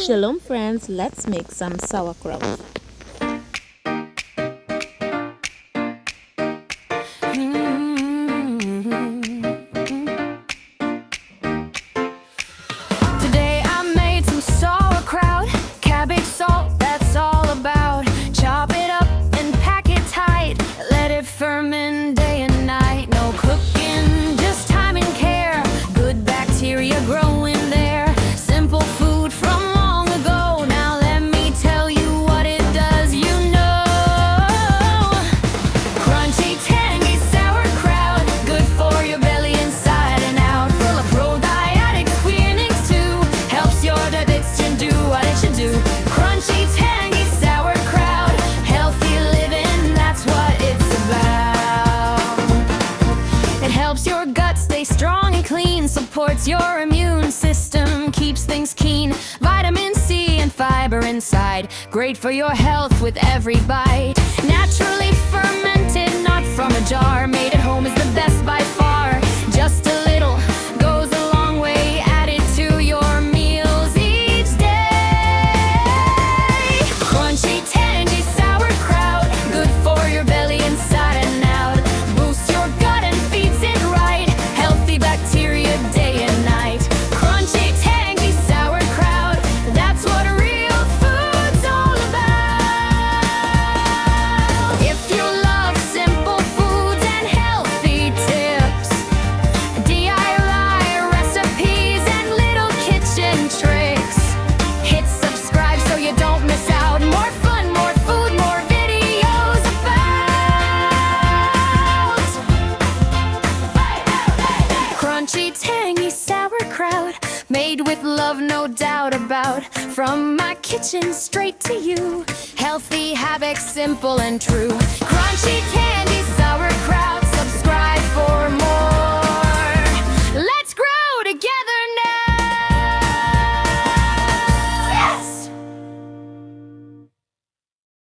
Shalom friends, let's make some sauerkraut. Today I made some sauerkraut, cabbage salt, that's all about. Chop it up and pack it tight, let it ferment day and night. No cooking, just time and care, good bacteria growing there. Simple food from long ago, now let me tell you what it does, you know. Crunchy, tangy sauerkraut, good for your belly inside and out. Full of probiotics, quinines too, helps your digestion do what it should do. Crunchy, tangy sauerkraut, healthy living, that's what it's about. It helps your gut stay strong and clean, supports your immune system, keeps things keen. Vitamin C and fiber inside, great for your health with every bite. Naturally fermented, not from a jar, made at home is the best by far. Just a little goes a long way, add it to your meals each day. Crunchy, tangy sauerkraut, good for your belly inside and out. Boosts your gut and feeds it right, healthy bacteria day and night. Crunchy, tangy sauerkraut, that's what real food's all about. If you love simple foods and healthy tips, DIY recipes and little kitchen tricks, hit subscribe so you don't miss out. More fun, more food, more videos about crunchy, tangy sauerkraut, made with love, no doubt about. From my kitchen straight to you, healthy habits, simple and true. Crunchy, tangy